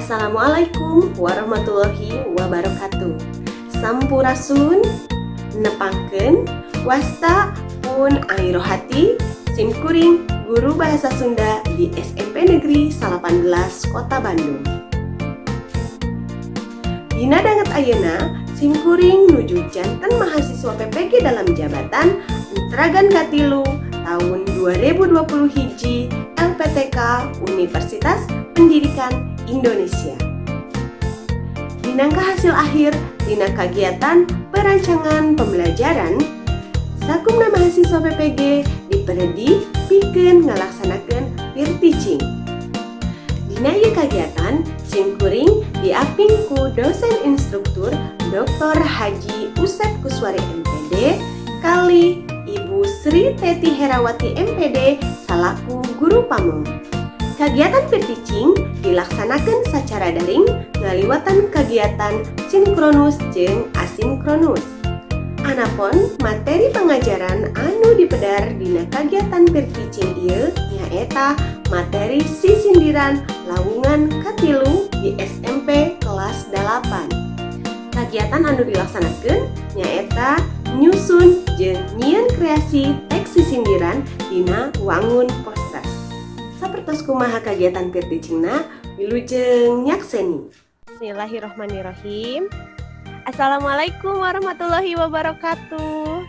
Assalamualaikum warahmatullahi wabarakatuh. Sampurasun, nepangkeun, wasta pun airohati, simkuring guru bahasa Sunda di SMP Negeri 18 Kota Bandung. Dina danget ayeuna, simkuring nuju janten mahasiswa PPG dalam jabatan Entragan Katilu tahun 2020 hiji LPTK Universitas Pendidikan Indonesia. Minangka hasil akhir dina kagiatan perancangan pembelajaran, sakumna mahasiswa PPG diperedi pikeun ngalaksanakeun peer teaching. Dina ieu kagiatan simkuring diaping ku dosen instruktur Dr. Haji Usep Kuswari MPD kali Ibu Sri Teti Herawati MPD salaku guru pamong. Kagiatan peer teaching dilaksanakan secara daring ngaliwatan kegiatan sinkronus jeung asinkronus. Anapun materi pengajaran anu dipedar dina kagiatan peer teaching ieu nyaeta materi sisindiran lawungan katilu di SMP kelas 8. Kagiatan anu dilaksanakeun nyaeta nyusun jeung nyieun kreasi teks sisindiran dina wangun poster. Sapertos kumaha kagiatan peer teachingna wilujeng nyakseni. Bismillahirrahmanirrahim. Assalamualaikum warahmatullahi wabarakatuh.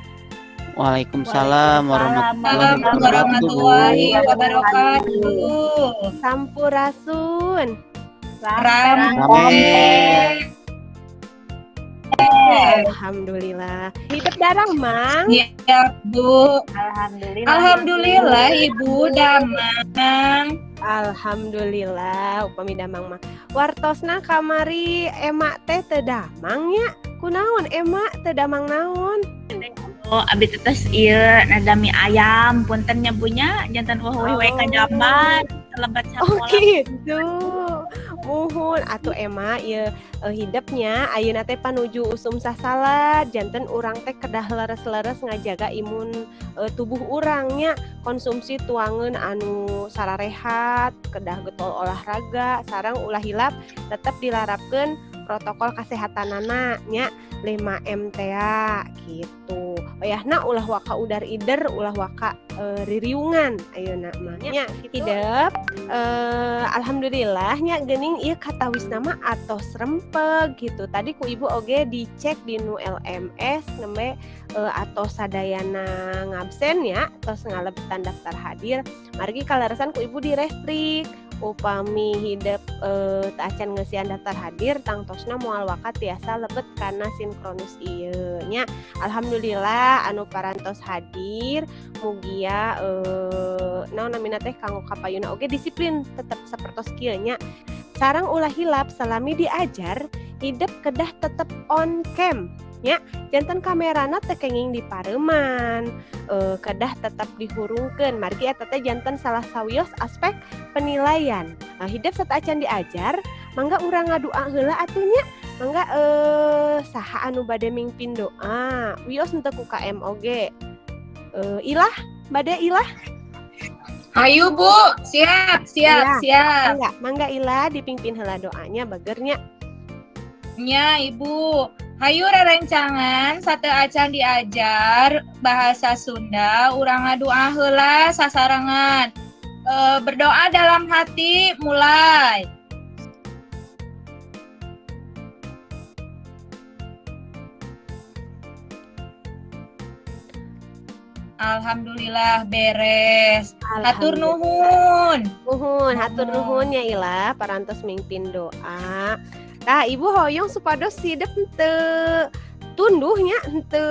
Waalaikumsalam warahmatullahi wabarakatuh. Sampurasun. Rame. Alhamdulillah. Hidup darang, Mang. Iya, Bu. Alhamdulillah. Ibu Damang. Alhamdulillah, upami damang mah. Wartosna kamari emak teh teu damang nya. Kunaon emak teu damang naon? Oh, abi tetes ieu nadami ayam punten nya bunya jantan weh ka jamban lebat Oh sapola. gitu. Muhun atuh emak ieu hidupnya ayeuna teh panuju usum sasalad janten urang teh kedah leres-leres ngajaga imun tubuh urangnya, konsumsi tuangan anu sararehat, kedah getol olahraga, sareng ulah hilap tetap dilarapkeun protokol kesehatanana nya 5M TA gitu. Oyahna ulah waka udar ider, ulah waka ririungan ayeuna mah nya hidup. Alhamdulillah nya geuning ieu katawis nama atos rempeg gitu. Tadi ku ibu oge dicek di nu LMS nembe atos sadayana ngabsen ya, atos ngalebetan daftar hadir. Margi kalaresan ku ibu direstrik. Upami hidup acan ngeusian daftar hadir tangtosna moal wakat tiasa lebet kana sinkronus ieu nya. Alhamdulillah anu parantos hadir mugia naon namina teh kanggo kapayuna oge disiplin tetep sapertos kieu nya. Sareng ulah hilap salami diajar hidup kedah tetep on cam nya, janten kamerana teh kenging dipareuman, kedah tetap dihurungkeun. Margi eta teh janten salah sawios aspek penilaian. Hidup sataacan diajar, mangga urang ngadua heula atuh nya. Mangga saha anu bade mingpin doa. Wios henteu ku KM oge. Ilah, bade ilah. Ayo Bu, siap. Mangga ilah dipingpin heula doanya bagernya. Nya Ibu. Hayu rerencangan sate acan diajar bahasa Sunda, urang ngadua heula sasarangan. Berdoa dalam hati mulai. Alhamdulillah beres. Hatur nuhun. Hatur nuhun ya ilah parantos mingpin doa. Tah ibu hoyong supados hidup henteu tunduhnya henteu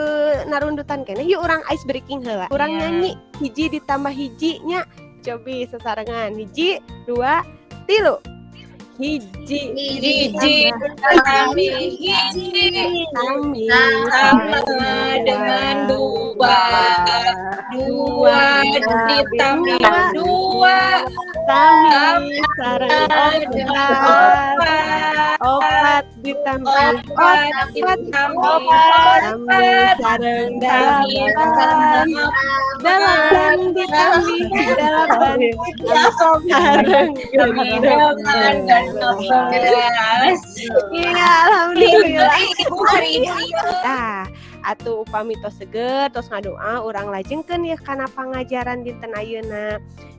narundutan keneh. Yuk urang ice breaking heula. Urang nyanyi hiji ditambah hiji nya. Cobi sasarengan. 1, 2, 3. Hiji Kami hiji sama dengan dua ditambah dua kami sareng opat ditambah opat kami sareng dalam dalapan ditami dalapan bareng iya alhamdulillah. Nah, atuh upami tos seger tos ngadoa urang lajengkeun ya kana pangajaran dinten ayeuna.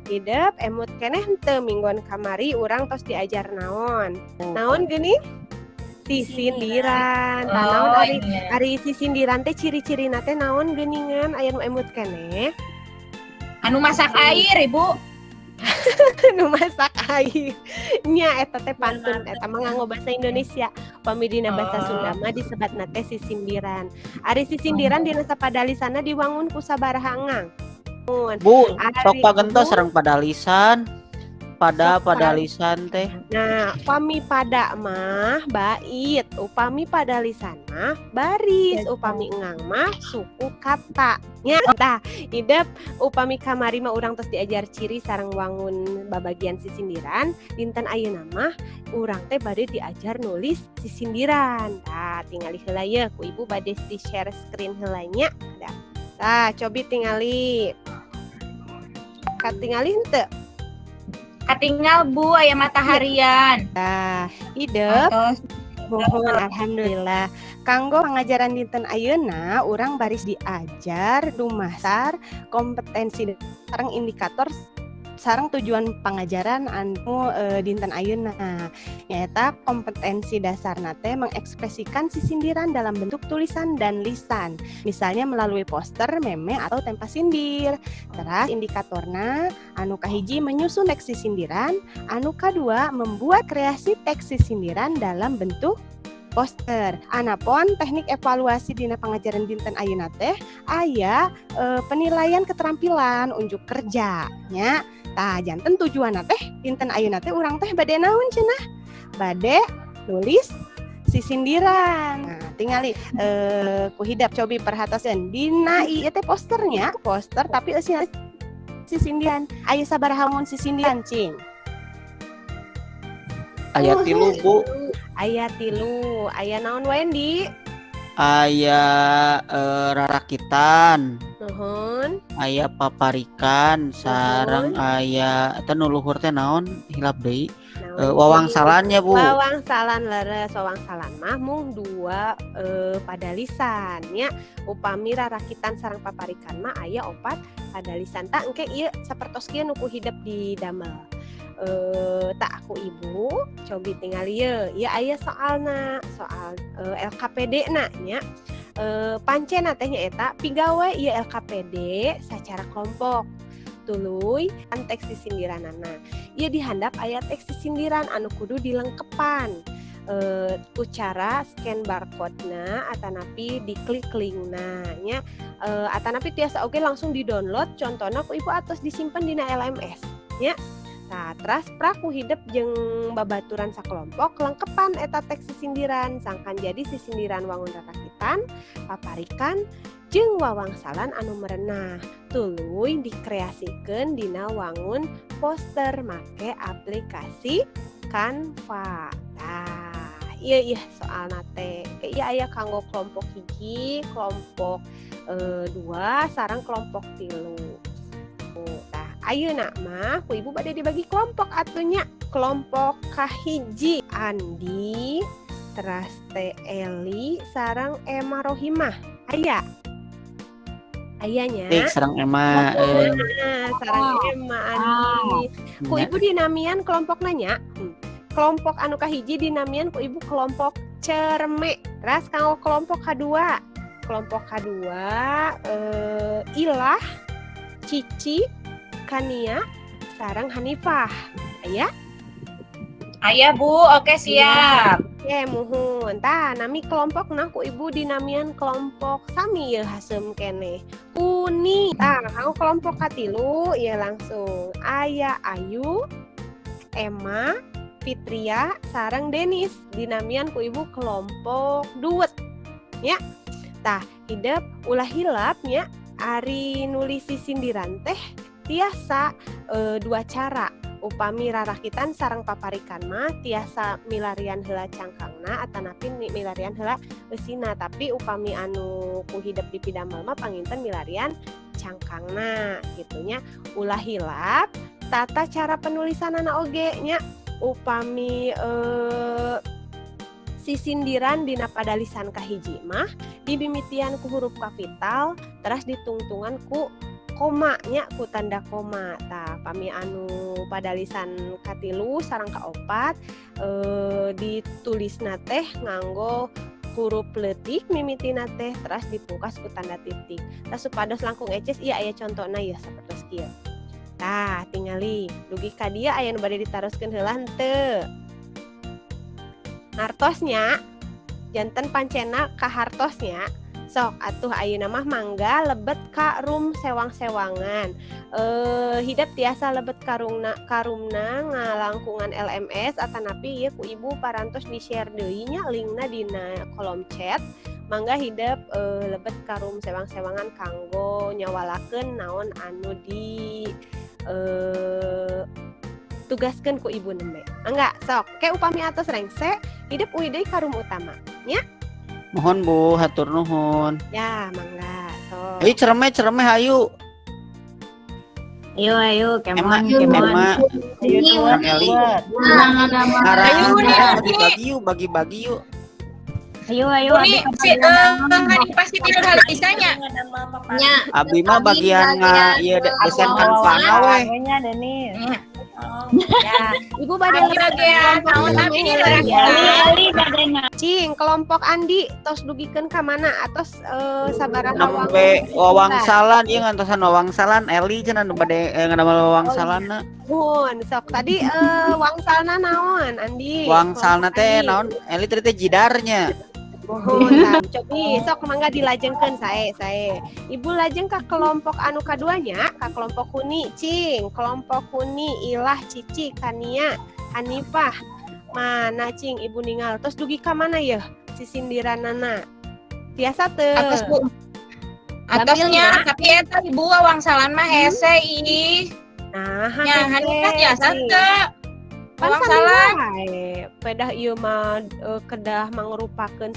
Hidup emut keneh henteu mingguan kamari urang tos diajar naon. Naon geuning? Sisindiran. Tah naon ari sisindiran teh ciri-cirina teh naon geuningan aya nu emut keneh? Anu masak air, Ibu. Nu masak air nya eta teh pantun eta mah nganggo basa Indonesia upami dina basa Sunda mah disebatna teh sisindiran. Ari sisindiran dina sapadalisana diwangun ku sabaraha engang. Bu, sok Ari pagentos Bu, sareng padalisan. Sok Padalisan teh. Nah, upami pada mah bait, upami padalisan mah baris, upami engang mah suku kata. Nya tah hidup upami kamari mah urang tos diajar ciri sareng wangun babagian sisindiran, dinten ayeuna mah urang teh bade diajar nulis sisindiran. Tah tingali heula ye ku Ibu bade di share screen heula nya. Tah cobi tingali. Katingali henteu? Katinggal Bu aya mataharian. Hidup Atos. mohon alhamdulillah. Kanggo pangajaran dinten ayeuna urang baris diajar dumasar kompetensi sareng indikator sareng tujuan pangajaran anu dinten ayeuna. Nyaeta kompetensi dasarna teh mengekspresikan sisindiran dalam bentuk tulisan dan lisan. Misalnya melalui poster, meme atau tempa sindir. Terus indikatorna anu kahiji menyusun teks sisindiran, anu kadua membuat kreasi teks sisindiran dalam bentuk poster. Anapun teknik evaluasi dina pangajaran dinten ayeuna teh aya penilaian keterampilan unjuk kerja nya. Tah janten tujuanna teh dinten ayeuna teh urang teh bade naon cenah? Bade nulis sisindiran. Nah, tingali ku hidap cobi perhatian dina ieu teh posternya, poster tapi eusina sisindiran. Aya sabaraha mun sisindiran, Cing? Aya 3 Bu. Aya 3. Aya naon wae di? Aya rarakitan. Nuhun. Aya paparikan sareng aya eta nu luhur teh naon hilap deui. Wawangsalannya Bu. Wawangsalan leres, wawangsalan mah mung 2 padalisan nya. Upami rarakitan sareng paparikan mah aya 4 padalisan. Tah engke ieu sapertos kieu nu ku hidep di damel. Tak aku Ibu cobi tingali ye aya soalna soal LKPD na nya pancena teh nyaeta pigawe ieu LKPD sacara kelompok tuluy kan teks sisindiranana ieu dihandap aya teks sisindiran anu kudu dilengkepan ku cara scan barcode-na atanapi diklik link-na nya atanapi tiasa oge langsung di-download contohna ku Ibu atos disimpen dina LMS nya. Nah, teras praku hidep jeung babaturan sakelompok lengkepan eta teks sisindiran sangkan jadi sisindiran wangun rarakitan, paparikan jeung wawangsalan anu merenah. Tuluy dikreasikeun dina wangun poster make aplikasi Canva. Nah, iya soalna teh. Ieu aya kanggo kelompok hiji, kelompok 2 sareng kelompok 3. Ayeuna mah ku Ibu bade dibagi kelompok atunya. Kelompok kahiji Andi, teras Teh Eli sareng Emma Rohimah. Aya. Ayanya. Sareng Emma sareng Emma Andi. Ku Ibu dinamian kelompok nanya. Kelompok anu kahiji dinamian ku Ibu kelompok cerme. Teras kanggo kelompok kadua. Kelompok kadua Ilah, Cici, Kania, sareng Hanifah. Aya? Aya Bu, oke siap. Oke, muhun. Tah, nami kelompok nah ku Ibu dinamian kelompok sami ya hasem keneh. Uni. Tah, kanggo kelompok katilu ya langsung aya Ayu, Emma, Fitria, sareng Denis dinamian ku Ibu kelompok duet. Ya. Tah, hidep ulah hilap nya ari nulis sisindiran teh tiasa 2 cara. Upami rarakitan sareng paparikan mah tiasa milarian heula cangkangna atanapi milarian heula eusina, tapi upami anu ku hidep di pidamel mah panginten milarian cangkangna gitunya. Ulah hilap tata cara penulisanana oge nya upami sisindiran dina padalisan kahiji mah dibimitian ku huruf kapital terus ditungtungan ku koma nya ku tanda koma. Tah pami anu padalisan katilu sareng kaopat ditulisna teh nganggo huruf leutik mimitina teh terus dipungkas ku tanda titik. Tah supados langkung eces ieu aya contona ya sapertos kieu. Tah tingali dugi ka dieu aya nu bade ditaroskeun heula henteu. Hartosnya janten pancena ka hartosnya sok atuh ayeuna mah mangga lebet ka rum sewang-sewangan. Hidup tiasa lebet karumna ngalangkungan LMS atanapi ieu ku ibu parantos di-share deui nya linkna dina kolom chat. Mangga hidup lebet karum sewang-sewangan kanggo nyawalakeun naon anu di tugaskeun ku ibu nembe. Angga sok ke upami atos rengse hidup uwi deui karum utama nya. Mohon Bu, hatur nuhun. Ya, mangga. So. Ayo ceremeh ayo. Ayo, Emma. Ayo, Kang Eli. Bagi-bagi yuk. Ayo. Ini pasti tidur hal isanya. Abi mah bagian ieu desain kanvana weh. Ya, Ibu bade bagian naon abi ini orang Ali badena. Cing kelompok Andi tos dugikeun ka mana atos sabaraha Nembe wawangsalan ieu ngantosan wawangsalan Eli cenah nu bade ngadamel wawangsalanna. Mun sok tadi wangsalna naon Andi? Wangsalna teh naon Eli teh jidarnya. Mohon cobi sok mangga dilajengkeun sae. Ibu lajeng ka kelompok anu kaduanya ka kelompok Huni Cing, kelompok Huni Ilah Cici Kania Hanifah. Mana Cing ibu ningal terus dugi ka mana ya sisindiranana? Biasa teu. atas Bu. Atasnya tapi eta ibu wangsalan mah hese ih. Nah, Nya Hanifah biasa teu. Pan Wangsalan. Pedah ieu mah kedah mangrupakeun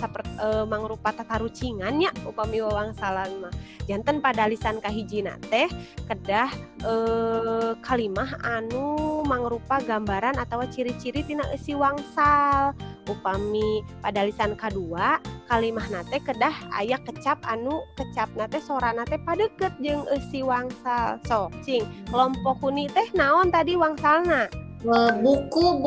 mangrupa tatarucingan nya upami wawangsalan mah. Janten padalisan kahijina teh kedah kalimah anu mangrupa gambaran atawa ciri-ciri tina eusi wangsal. Upami padalisan kadua kalimahna teh kedah aya kecap anu kecapna teh sorana teh padeukeut jeung eusi wangsal. Sok cing kelompok Huni teh naon tadi wangsalna? Buku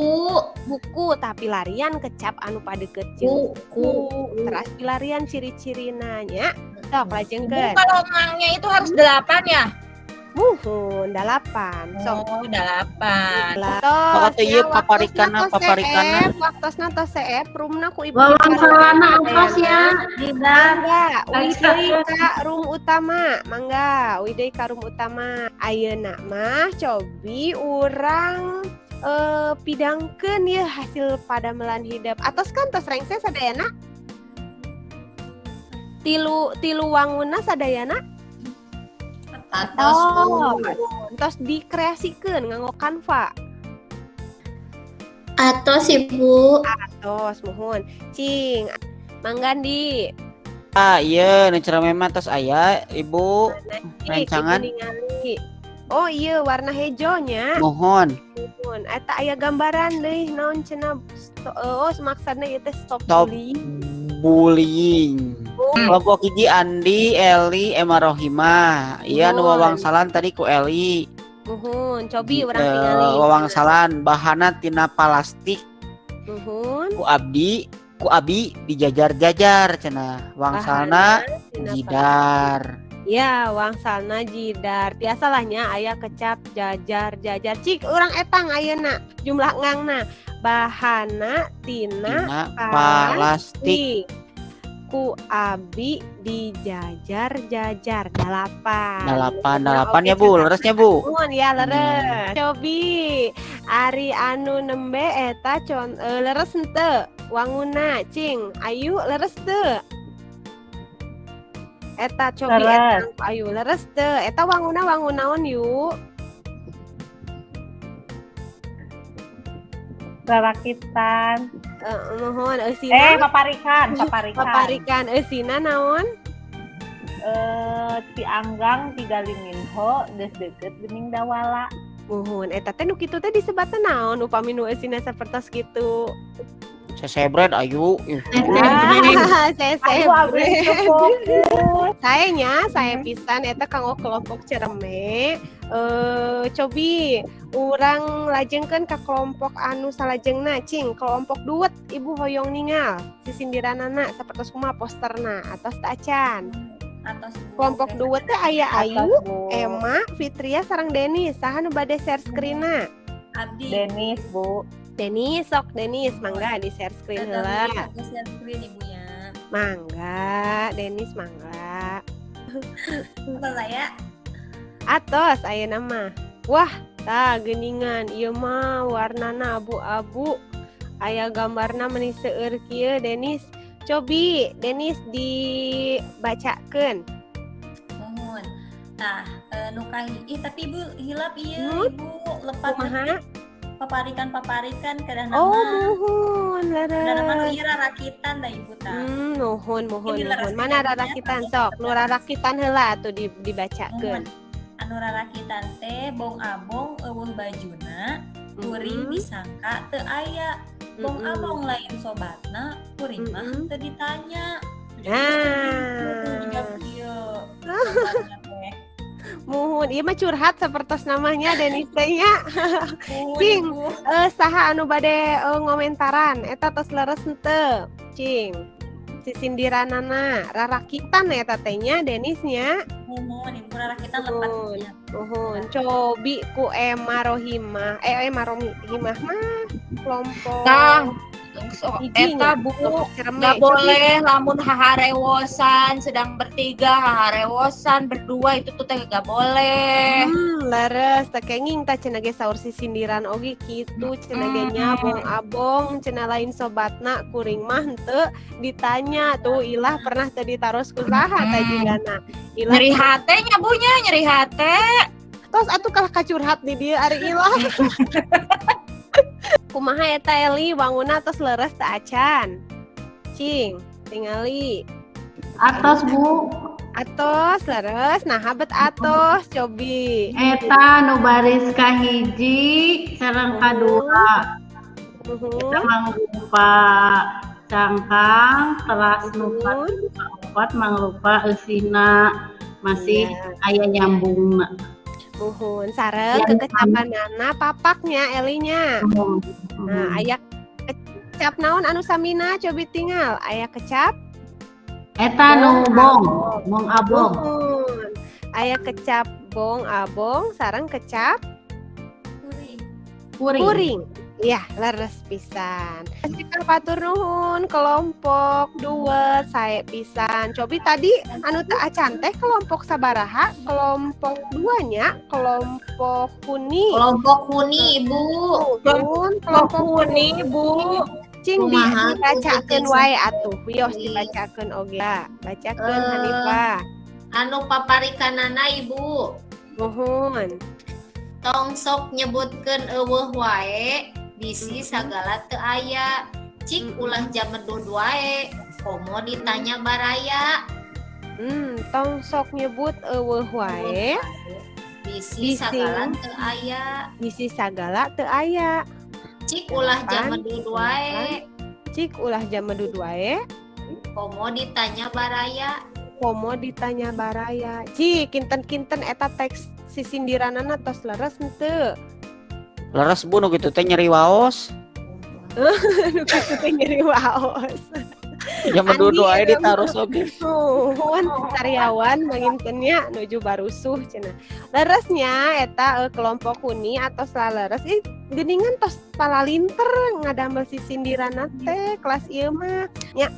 Buku tapi larian kecap anu padeukeut jeung buku. Terus pilarian ciri-cirina nya. Sok Bu, lajengkeun. kalau mangnya itu harus 8 ya? Muhun 8. Sok Oh, 8. Pokoknya ieu paparikanna. Waktosna tos CF rumna ku ibu. Wawangsalana ongkos ya. Mangga, uwi deui ka room utama. Mangga, uwi deui ka room utama. Ayeuna mah cobi urang pidangkeun ya hasil padamelan hidup. Atos kan tos rengse sadayana? Tilu wangunna sadayana? Atas Tos dikreasikeun nganggo Canva. atos Ibu. Tos muhun. Cing, Manggandi. Iya nu ceremeh mah tos aya Ibu. Rancangan. Oh iya warna hejonya. Mohon. Muhun. Eta aya gambaran deui naon cenah maksudna ieu teh stop Stop bullying. bullying. Kelompok hiji Andi, Eli, Emma Rohimah. Iya nu wawangsalan tadi ku Eli. Muhun, cobi urang tingali. Wawangsalan bahana tina plastik Muhun. ku Abi dijajar-jajar cenah. Wangsalna jidar. Ya, wangsalna jidar. Tiasalahnya aya kecap jajar. Cik urang etang ayeuna jumlah ngangna. Bahana tina Plastik. Ku Abi dijajar-jajar 8 ya Bu, leresnya Bu. Mohon ya leres. Cobi Ari anu nembe eta leres henteu wanguna Cing. Ayu leres teu? Eta cobi eta Ayu leres teu? Eta wanguna naon yuk? Rarakitan. Mohon eusina Paparikan. paparikan eusina naon? Ti Anggang tinggal Minho geus deukeut geuning Dawala. Muhun eta teh nu kitu teh disebatna naon upami nu eusina sapertos kitu. Sesebret ayu. Aduh abdi fokus. Saya pisan eta kanggo kelompok Cereme. Cobi urang lajengkeun ka kelompok anu salajengna cing kelompok duet ibu hoyong ningal sisindiranana sapertos kumaha posterna atos teu acan. Kelompok duet teh aya Ayu, Emma, Fitria sareng Denis. Saha nu bade share screen-na? Abdi. Denis, Bu. Denis, sok Denis, mangga di share screen heula. Share screen ibunya. Mangga, Denis mangga. Apa ya? Atos ayeuna mah. Wah, tah geuningan ieu mah warnana abu-abu. Aya gambarna meuni seueur kieu Denis. Cobi Denis dibacakeun. Mohon. Nah, nu tapi Ibu hilap ieu Ibu lepat Kumaha? paparikan kedah nama. Oh, muhun Kedah nama nu leres. ieu rarakitan da Ibu tah. Muhun. Ini leres Mana pisannya, rarakitan Pak. sok? Nu rarakitan heula atuh dibacakeun. Anu rarakitan teh bong abong eueuh bajuna, kuring disangka teu aya. Bong abong lain sobatna, kuring mah teu ditanya. Nah. Muhun, ieu mah curhat sapertos namanya Denis teh nya. Cing, saha anu bade ngomentaran eta tos leres henteu? Cing. Sisindiranana rarakitan eta teh nya Denisnya. Mohon ibu rarakitan lepat. Muhun, cobi ku Emma Rohimah. Emma Rohimah mah kelompok. Tah, eta Bu Cereme. nggak boleh lamun haharewosan sedang bertiga haharewosan berdua itu tuh teh nggak boleh. Leres teh kenging tah cenah ge saur sisindiran oge kitu cenah ge nya abong cenah lain sobatna kuring mah henteu ditanya tuh ilah pernah teu ditaros ku saha tah jigana. Nyeri hate nya bunya nyeri hate. Tos atuh kalah kacurhat di dieu ari ilah. Kumaha eta Eli wanguna tos leres teu acan. Cing, tingali. Atos Bu. Atos leres, nah habet atos cobi. Eta nu baris kahiji sareng kadua. Kita mangrupa cangkang teras nu papat mangrupa eusina masih aya nyambungna. Muhun sareng kekecapanana papaknya Elinya. Nah, aya kecap naon anu samina cobi tinggal aya kecap Eta nu bong abong. Muhun. Aya kecap bong abong sareng kecap kuring. Iya, leres pisan. Kita patur nuhun kelompok duet sae pisan. Cobi tadi anu teu acan teh kelompok sabaraha? Kelompok duanya, kelompok huni. Kelompok huni Ibu. Kelompok Huni Bu. cing Kumaha dibacakeun tuh, wae atuh. Wios Kuring. dibacakeun oge. Bacakeun Hanifah. Anu paparikanana Ibu. Nuhun. Tong sok nyebutkeun eueuh wae bisi sagala teu aya. Cik ulah jamedud wae. Komo ditanya baraya. Tong sok nyebut eueuh wae. Bisi sagala teu aya. Bisi sagala teu aya. Cik ulah Kapan? jamedud wae. Cik ulah jamedud wae. Komo ditanya baraya. Komo ditanya baraya. Cik kinten-kinten eta teks sisindiranana tos leres henteu? Leres Bu nu kitu teh nyeri waos. Nu kitu teh nyeri waos. Jaman dua ae ditaros oge. Nuhun karyawan mangintennya nuju barusuh cenah. Leresnya eta kelompok huni atau leres geuningan tos palalinter ngadamel sisindiranna teh kelas ieu mah. Nya.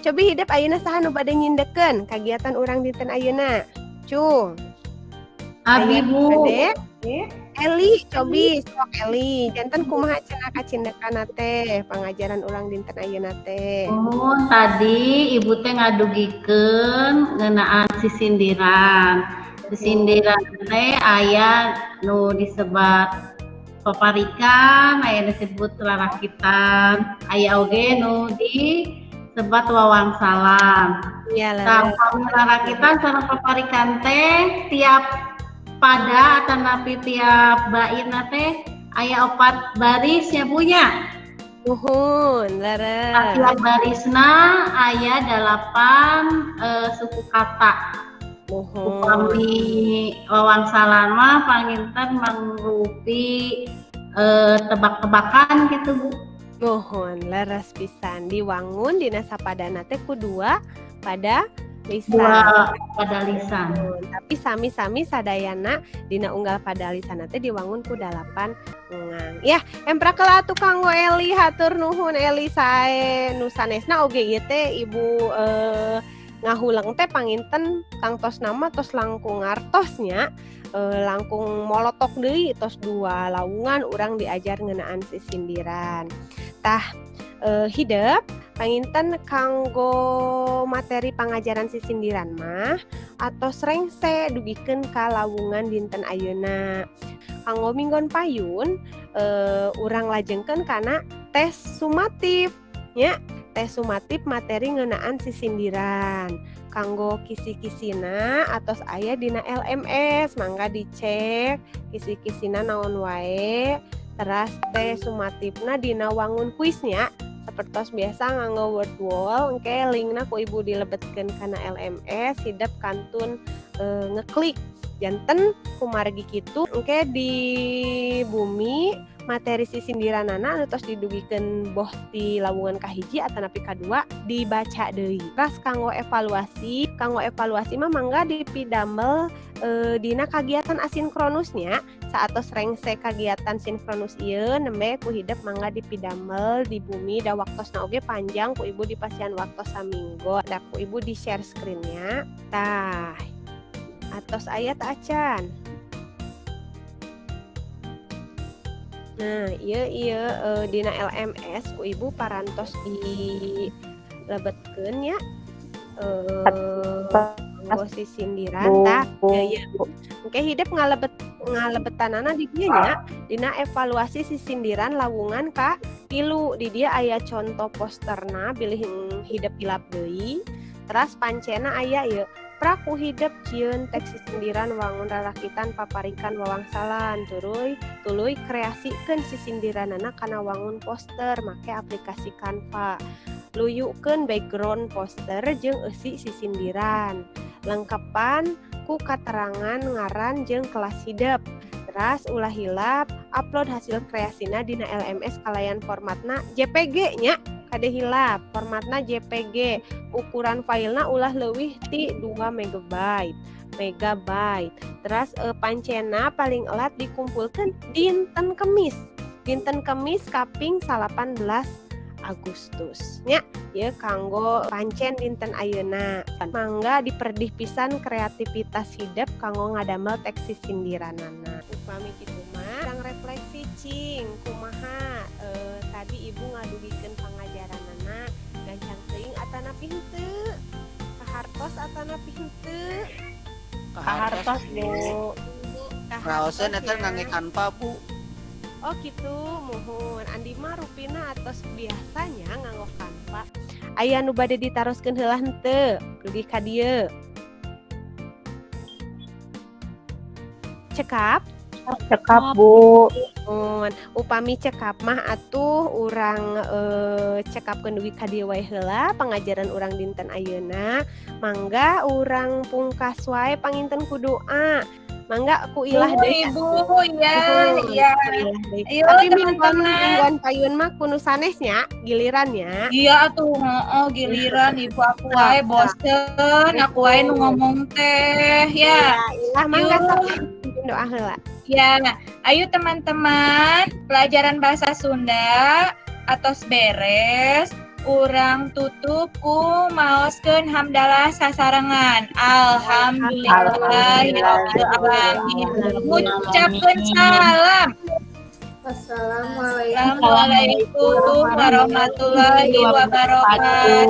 Cobi hidup ayeuna saha nu bade nyindekeun kagiatan urang dinten ayeuna? Cung. Abi Bu. Bade? Eli, cobi sok Eli. Janten kumaha cenah kacindekanna teh pangajaran urang dinten ayeuna teh. Oh, tadi Ibu teh ngadugikeun ngeunaan sisindiran. Sisindiran teh aya nu disebat paparikan, aya disebut rarakitan, aya oge nu sebat wawang salam. Iya Tah leres. pamilara kita sareng paparikan teh tiap pada atau napi tiap baina teh aya 4 baris ya punya. Nuhun Nah, leres. tiap barisna aya 8 suku kata. Nuhun. Upami wawang salam mah panginten mangrupi tebak-tebakan gitu Bu. Nuhun leres pisan diwangun dina sapadana teh kudua pada lisan. Dua pada lisan. Tapi sami-sami sadayana dina unggal pada lisan teh diwangun ku 8 ungang. Ya, emprakel atuh kanggo Eli hatur nuhun Eli sae nu sanesna oge ieu teh Ibu ngahuleng teh panginten tang tos nama tos langkung ngartosnya langkung molotok deui tos 2 lawungan urang diajar ngeunaan sisindiran. Tah hidup panginten kanggo materi pangajaran sisindiran mah atos rengse dugikeun ka lawungan dinten ayeuna. Kanggo minggon payun urang lajengkeun kana tes sumatif nya. Tes sumatif materi ngeunaan sisindiran. Kanggo kisi-kisina atos aya dina LMS mangga dicek kisi-kisina naon wae. Teras teh sumatifna dina wangun kuisnya sapertos biasa nganggo word wall engke linkna ku Ibu dilebetkeun kana LMS hidup kantun ngeklik janten kumargi kitu engke di bumi materi sisindiranana anu tos didugikeun boh ti lawungan kahiji atanapi kadua dibaca deui. Ras kanggo evaluasi mah mangga dipidamel dina kagiatan asinkronusnya saatos rengse kagiatan sinkronus ieu nembe ku hidup mangga dipidamel di bumi da waktosna oge panjang ku Ibu dipasihan waktos saminggo da ku Ibu di share screen-nya. Tah atos aya teh acan. Nah, ieu dina LMS ku Ibu parantos dilebetkeun nya kanggo sisindiran tah ya engke hidup ngalebetanana di dieu nya dina evaluasi sisindiran lawungan ka 3 di dia aya contoh posterna bilih hidup ilap deui teras pancena aya ieu praku hidup cieun teks sisindiran wangun rarakitan paparikan wawangsalan tuluy kreasikeun sisindiranana kana wangun poster make aplikasi Canva luyukeun background poster jeung eusi sisindiran lengkepan ku katerangan ngaran jeung kelas hidup teras ulah hilap upload hasil kreasina dina LMS kalayan formatna JPG nya kade hilap formatna JPG ukuran filenya ulah leuwih ti 2 megabyte teras pancena paling elat dikumpulkeun dinten Kemis kaping 18 Agustus nya ya kanggo pancen dinten ayeuna mangga diperdih pisan kreativitas hidup kanggo ngadamel teks sisindiranana. Upami kitu mah urang refleksi cing kumaha tadi Ibu ngadugikeun pangajaranana gancang teuing atanapi henteu kahartos atanapi henteu Kahartos Bu. Raoseun eta ngangge Canva Bu. Oh gitu, muhun. Andi mah rupina atos biasanya nganggo Canva. Aya nu bade ditaroskeun heula henteu? Dugi ka dieu. Cekap? Cekap Bu. Upami cekap mah atuh urang cekapkeun dugi ka dieu wae heula pangajaran urang dinten ayeuna. Mangga urang pungkas wae panginten ku doa. Mangga ku ilah deui Ibu ya. Tapi mingguan payun mah kudu sanesnya gilirannya. Iya atuh, giliran Ibu aku wae bosen, aku wae nu ngomong teh ya. Ilah mangga sok doa heula. Ya, ayo teman-teman, pelajaran bahasa Sunda atos beres. Urang tutup ku maoskeun hamdalah sasarengan. Alhamdulillahirabbil alamin. Ngucapkeun salam. Assalamualaikum warahmatullahi wabarakatuh.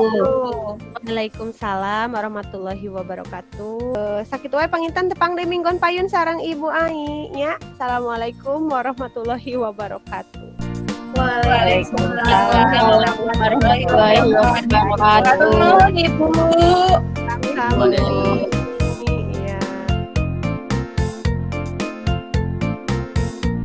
Waalaikumsalam warahmatullahi wabarakatuh. Sakitu wae panginten tepang deui minggon payun sareng Ibu Ai nya. Assalamualaikum warahmatullahi wabarakatuh. Waalaikumsalam warahmatullahi wabarakatuh. Ibu. Sama.